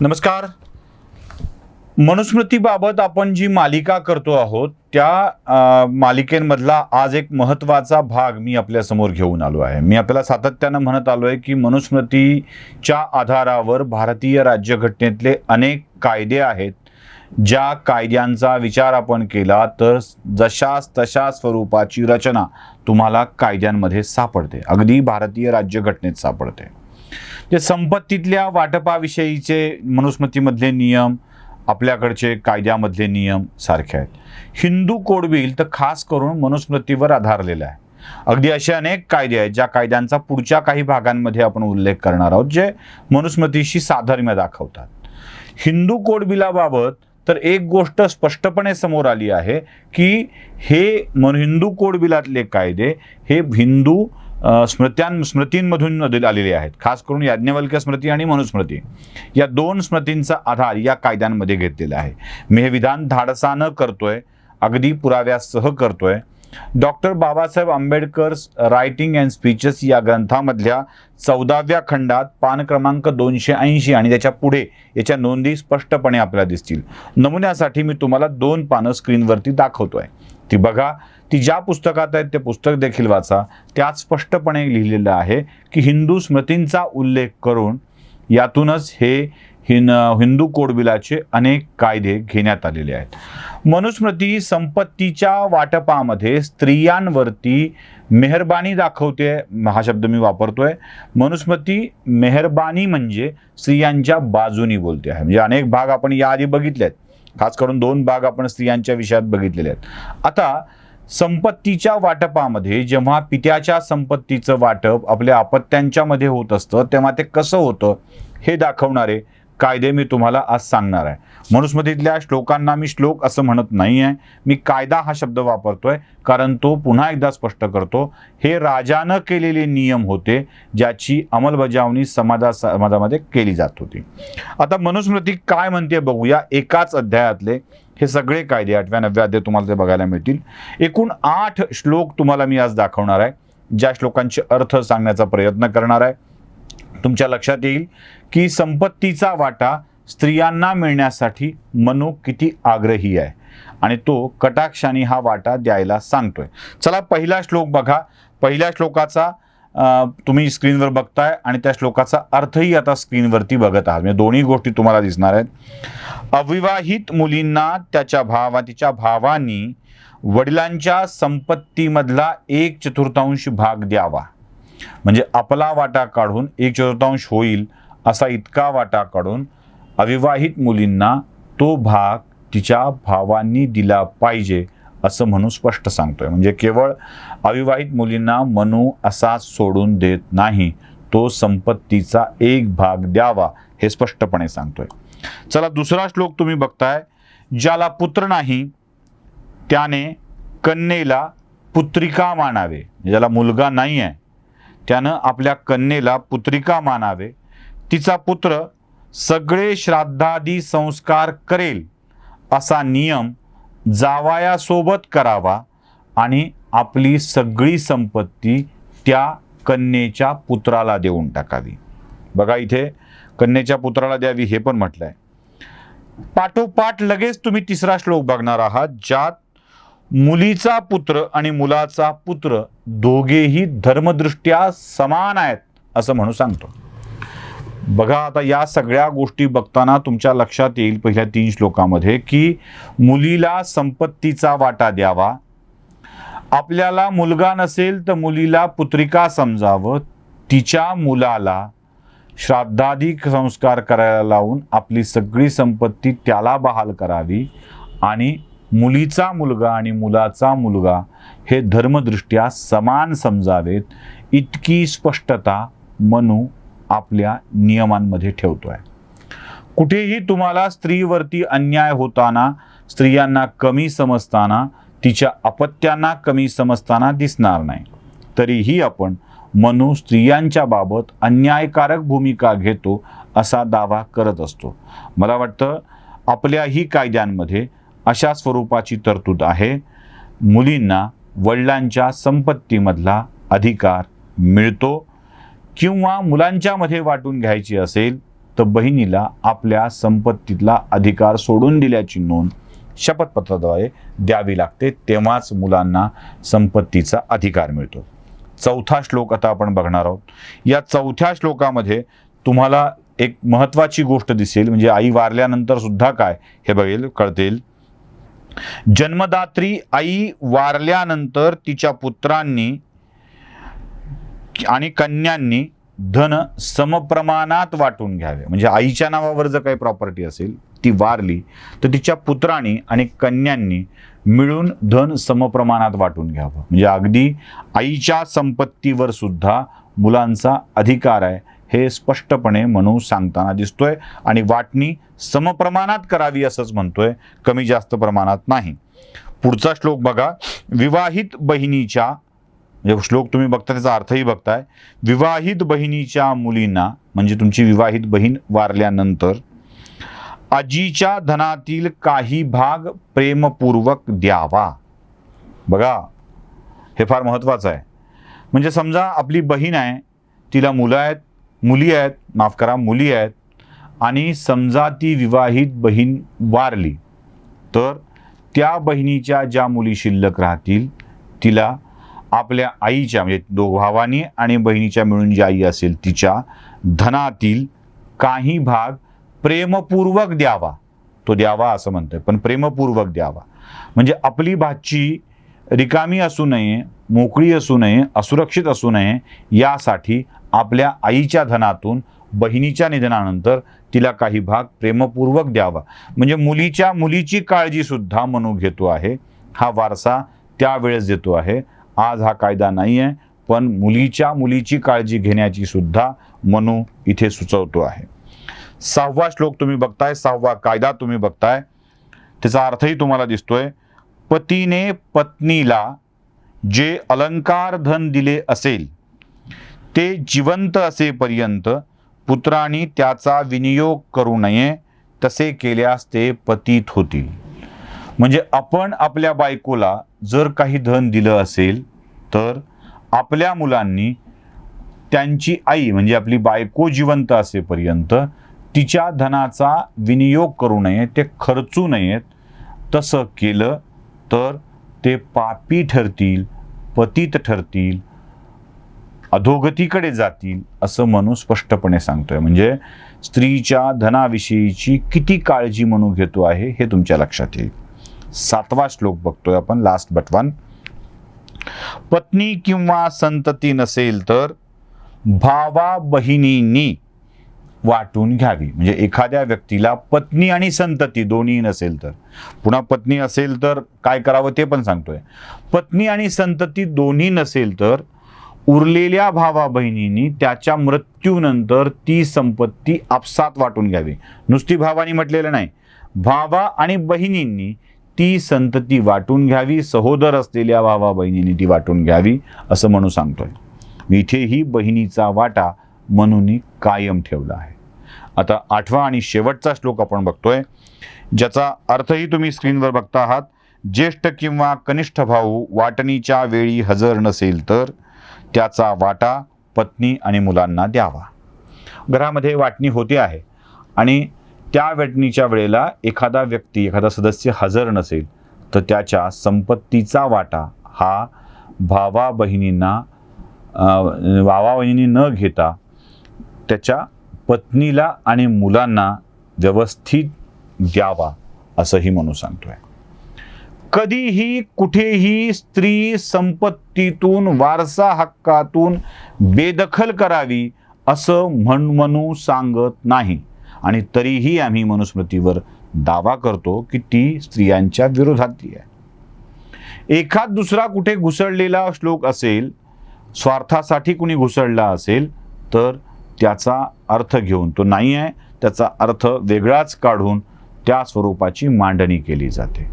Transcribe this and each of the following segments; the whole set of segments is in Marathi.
नमस्कार. मनुस्मृतीबाबत आपण जी मालिका करतो आहोत त्या मालिकेमधला आज एक महत्त्वाचा भाग मी आपल्या समोर घेऊन आलो आहे. मी आपल्याला सातत्यानं म्हणत आलो आहे की मनुस्मृतीच्या आधारावर भारतीय राज्यघटनेतले अनेक कायदे आहेत. ज्या कायद्यांचा विचार आपण केला तर जशास तशा स्वरूपाची रचना तुम्हाला कायद्यांमध्ये सापडते, अगदी भारतीय राज्यघटनेत सापडते. जे संपत्तीतल्या वाटपाविषयीचे मनुस्मृतीमधले नियम आपल्याकडचे कायद्यामधले नियम सारखे आहेत. हिंदू कोड बिल तर खास करून मनुस्मृतीवर आधारलेलं आहे. अगदी असे अनेक कायदे आहेत ज्या कायद्यांचा पुढच्या काही भागांमध्ये आपण उल्लेख करणार आहोत, जे मनुस्मृतीशी साधर्म्य दाखवतात. हिंदू कोड बिलाबाबत तर एक गोष्ट स्पष्टपणे समोर आली आहे की हे हिंदू कोड बिलातले कायदे हे हिंदू स्मृतींमधून आलेले आहेत. खास करून याज्ञवल्क्य स्मृती आणि मनुस्मृती या दोन स्मृतींचा आधार या कायद्यांमध्ये घेतलेला आहे. मी हे विधान धाडसानं करतोय, अगदी पुराव्यासह करतोय. Doctor Babasaheb Ambedkar writing and speeches या ग्रंथामधल्या 14व्या खंडात पान क्रमांक 280 आणि त्याच्या पुढे याच्या नोंदी स्पष्टपणे आपल्याला दिसतील. नमुन्यासाठी मी तुम्हाला 2 पानं स्क्रीनवरती दाखवतोय, ती बघा. ती ज्या पुस्तकात आहेत ते पुस्तक देखील वाचा. त्यात स्पष्टपणे लिहिलेलं आहे की हिंदू स्मृतींचा उल्लेख करून यातूनच हे हिंदू कोड बिलाचे अनेक कायदे घेण्यात आलेले आहेत. मनुस्मृती संपत्तीच्या वाटपामध्ये स्त्रियांवरती मेहरबानी दाखवते. हा शब्द मी वापरतोय. मनुस्मृती मेहरबानी म्हणजे स्त्रियांच्या बाजूनी बोलते आहे. म्हणजे अनेक भाग आपण याआधी बघितले आहेत, खास करून 2 भाग आपण स्त्रियांच्या विषयात बघितलेले आहेत. आता संपत्तीच्या वाटपामध्ये जेव्हा पित्याच्या संपत्तीचं वाटप आपल्या अपत्यांच्या मध्ये होत असतं तेव्हा ते कसं होतं हे दाखवणारे कायदे मी तुम्हाला आज सांगणार आहे. मनुस्मृतीतल्या श्लोकांना मी श्लोक असं म्हणत नाही आहे, मी कायदा हा शब्द वापरतोय कारण तो पुन्हा एकदा स्पष्ट करतो हे राजानं केलेले नियम होते ज्याची अंमलबजावणी समाजामध्ये केली जात होती. आता मनुस्मृती काय म्हणते बघूया. एकाच अध्यायातले हे सगळे कायदे 8व्या 9व्या अध्याय तुम्हाला ते बघायला मिळतील. एकूण 8 श्लोक तुम्हाला मी आज दाखवणार आहे, ज्या श्लोकांचे अर्थ सांगण्याचा प्रयत्न करणार आहे. तुमच्या लक्षात येईल की संपत्तीचा वाटा स्त्रियांना मिळण्यासाठी मनु किती आग्रही आहे आणि तो कटाक्षाने हा वाटा द्यायला सांगतोय. चला पहिला श्लोक बघा. पहिल्या श्लोकाचा तुम्ही स्क्रीनवर बघताय आणि त्या श्लोकाचा अर्थही आता स्क्रीनवरती बघत आहात. म्हणजे दोन्ही गोष्टी तुम्हाला दिसणार आहेत. अविवाहित मुलींना तिच्या भावांनी वडिलांच्या संपत्तीमधला 1/4 भाग द्यावा. म्हणजे आपला वाटा काढून 1/4 होईल असा इतका वाटा काढून अविवाहित मुलींना तो भाग तिच्या भावांनी दिला पाहिजे असं म्हणून स्पष्ट सांगतोय. म्हणजे केवळ अविवाहित मुलींना मनु असा सोडून देत नाही, तो संपत्तीचा 1 भाग द्यावा हे स्पष्टपणे सांगतोय. चला दुसरा श्लोक तुम्ही बघताय. ज्याला पुत्र नाही त्याने कन्येला पुत्रिका मानावे. ज्याला मुलगा नाही आहे त्यानं आपल्या कन्येला पुत्रिका मानावे. तिचा पुत्र सगळे श्राद्धादी संस्कार करेल असा नियम जावयासोबत करावा आणि आपली सगळी संपत्ती त्या कन्येच्या पुत्राला देऊन टाकावी. बघा इथे कन्येच्या पुत्राला द्यावी हे पण म्हटलंय. पाठोपाठ लगेच तुम्ही तिसरा श्लोक बघणार आहात, ज्यात मुलीचा पुत्र आणि मुलाचा पुत्र दोघेही धर्मदृष्ट्या समान आहेत असं म्हणून सांगतो. बघा आता या सगळ्या गोष्टी बघताना तुमच्या लक्षात येईल पहिल्या 3 श्लोकामध्ये की मुलीला संपत्तीचा वाटा द्यावा, आपल्याला मुलगा नसेल तर मुलीला पुत्रिका समजावं, तिच्या मुलाला श्राद्धाधिक संस्कार करायला लावून आपली सगळी संपत्ती त्याला बहाल करावी आणि मुलीचा मुलगा आणि मुलाचा मुलगा हे धर्मदृष्ट्या समान समजावेत इतकी स्पष्टता मनु आपल्या नियमांमध्ये ठेवतोय. कुठेही तुम्हाला स्त्रीवरती अन्याय होताना, स्त्रियांना कमी समजताना, तिच्या अपत्यांना कमी समजताना दिसणार नाही. तरीही आपण मनु स्त्रियांच्या बाबत अन्यायकारक भूमिका घेतो असा दावा करत असतो. मला वाटतं आपल्याही कायद्यांमध्ये अशा स्वरूपाची तरतूद आहे. मुलींना वडिलांच्या संपत्तीमधला अधिकार मिळतो किंवा मुलांच्या मध्ये वाटून घ्यायची असेल तर बहिणीला आपल्या संपत्तीतला अधिकार सोडून दिल्याची नोंद शपथपत्राद्वारे द्यावी लागते, तेव्हाच मुलांना संपत्तीचा अधिकार मिळतो. चौथा श्लोक आता आपण बघणार आहोत. या चौथ्या श्लोकामध्ये तुम्हाला एक महत्वाची गोष्ट दिसेल, म्हणजे आई वारल्यानंतर सुद्धा काय हे कळतेल. जन्मदात्री आई वारल्यानंतर तिच्या पुत्रांनी आणि कन्यांनी धन समप्रमाणात वाटून घ्यावे. म्हणजे आईच्या नावावर जर काही प्रॉपर्टी असेल, ती वारली तर तिच्या पुत्रांनी आणि कन्यांनी मिळून धन समप्रमाणात वाटून घ्यावं. म्हणजे अगदी आईच्या संपत्तीवर सुद्धा मुलांचा अधिकार आहे हे स्पष्टपणे म्हणून सांगताना दिसतोय. आणि वाटणी समप्रमाणात करावी असंच म्हणतोय, कमी जास्त प्रमाणात नाही. पुढचा श्लोक बघा. विवाहित बहिणीच्या, श्लोक तुम्ही बघता त्याचा अर्थही बघताय. विवाहित बहिणीच्या मुलींना, म्हणजे तुमची विवाहित बहीण वारल्यानंतर आजीच्या धनातील काही भाग प्रेमपूर्वक द्यावा. बघा, हे फार महत्वाचं आहे. म्हणजे समजा आपली बहीण आहे, तिला मुली आहेत, आणि समजा ती विवाहित बहीण वारली, तर त्या बहिणीच्या ज्या मुली शिल्लक राहतील तिला आपल्या आईच्या, म्हणजे भावानी आणि बहिणीच्या मिळून जी आई असेल तिच्या धनातील काही भाग प्रेमपूर्वक द्यावा. तो द्यावा असं म्हणतोय, पण प्रेमपूर्वक द्यावा. म्हणजे आपली भाची रिकामी असू नये, मोकळी असू नये, असुरक्षित असू नये, यासाठी आपल्या आईच्या धनातून बहिणीच्या निधनानंतर तिला काही भाग प्रेमपूर्वक द्यावा. म्हणजे मुलीची काळजी सुद्धा मनू घेतो आहे. हा वारसा त्यावेळेस देतो आहे. आज हा कायदा नाही आहे, पण मुलीची काळजी घेण्याची सुद्धा मनू इथे सुचवतो आहे. 6वा श्लोक तुम्ही बघताय, 6वा कायदा तुम्ही बघताय, त्याचा अर्थही तुम्हाला दिसतोय. पतीने पत्नीला जे अलंकार धन दिले असेल ते जिवंत असेपर्यंत पुत्रांनी त्याचा विनियोग करू नये, तसे केल्यास ते पतित होतील. म्हणजे आपण आपल्या बायकोला जर काही धन दिलं असेल तर आपल्या मुलांनी त्यांची आई, म्हणजे आपली बायको जिवंत असेपर्यंत तिच्या धनाचा विनियोग करू नये, ते खर्चू नयेत. तसं केलं तर ते पापी ठरतील, पतित ठरतील, अधोगतीकडे जातील, असं म्हणू स्पष्टपणे सांगतोय. म्हणजे स्त्रीच्या धनाविषयीची किती काळजी म्हणू घेतो आहे हे तुमच्या लक्षात येईल. 7वा श्लोक बघतोय आपण, लास्ट बट वन. पत्नी किंवा संतती नसेल तर भावा बहिणींनी वाटून घ्यावी. म्हणजे एखाद्या व्यक्तीला पत्नी आणि संतती दोन्ही नसेल तर, पुन्हा पत्नी असेल तर काय करावं ते पण सांगतोय. पत्नी आणि संतती दोन्ही नसेल तर उरलेल्या भावा बहिणींनी त्याच्या मृत्यूनंतर ती संपत्ती आपसात वाटून घ्यावी. नुसती भावानी म्हटलेलं नाही, भावा आणि बहिणींनी ती संतती वाटून घ्यावी. सहोदर असलेल्या भावा बहिणींनी ती वाटून घ्यावी असं म्हणू सांगतोय. इथेही बहिणीचा वाटा मनूनी कायम ठेवला आहे. आता 8वा आणि शेवटचा श्लोक आपण बघतोय, ज्याचा अर्थही तुम्ही स्क्रीनवर बघता आहात. ज्येष्ठ किंवा कनिष्ठ भाऊ वाटणीच्या वेळी हजर नसेल तर त्याचा वाटा पत्नी आणि मुलांना द्यावा. घरामध्ये वाटणी होते आहे आणि त्या वाटणीच्या वेळेला एखादा सदस्य हजर नसेल तर त्याच्या संपत्तीचा वाटा हा भावा बहिणींनी न घेता त्याच्या पत्नीला आणि मुलांना व्यवस्थित द्यावा असंही म्हणू सांगतोय. कधीही कुठेही स्त्री संपत्तीतून, वारसा हक्कातून बेदखल करावी असं म्हणू सांगत नाही. आणि तरीही आम्ही मनुस्मृतीवर दावा करतो की ती स्त्रियांच्या विरोधातली आहे. एखाद दुसरा कुठे घुसळलेला श्लोक असेल, स्वार्थासाठी कुणी घुसळला असेल तर त्याचा अर्थ घेऊन, तो नाही आहे त्याचा अर्थ वेगळाच काढून त्या स्वरूपाची मांडणी केली जाते.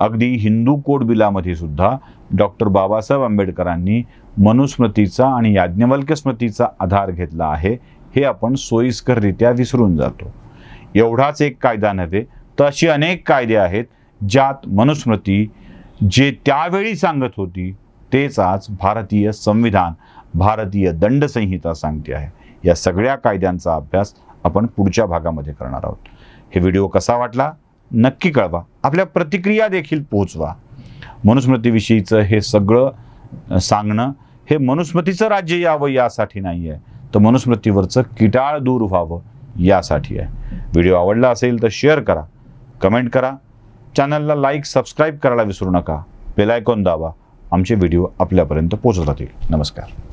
अगदी हिंदू कोड बिलामध्ये सुद्धा डॉक्टर बाबासाहेब आंबेडकरांनी मनुस्मृतीचा आणि याज्ञवल्क्य स्मृतीचा आधार घेतला आहे, हे आपण सोयीस्कररित्या विसरून जातो. एवढाच एक कायदा नव्हे तर अशी अनेक कायदे आहेत ज्यात मनुस्मृती जे त्यावेळी सांगत होती तेच आज भारतीय संविधान, भारतीय दंड संहिता सांगते आहे. या सगळ्या कायद्यांचा अभ्यास आपण पुढच्या भागामध्ये करणार आहोत. हे व्हिडिओ कसा वाटला नक्की कळवा, आपल्या प्रतिक्रिया देखील पोहोचवा. मनुस्मृतीविषयीचं हे सगळं सांगणं हे मनुस्मृतीचं राज्य यावं यासाठी नाही आहे, तर मनुस्मृतीवरचं किटाळ दूर व्हावं यासाठी आहे. व्हिडिओ आवडला असेल तर शेअर करा, कमेंट करा, चॅनलला लाईक सबस्क्राईब करायला विसरू नका, बेल आयकॉन दाबा. आमचे व्हिडिओ आपल्यापर्यंत पोहोचत राहतील. नमस्कार.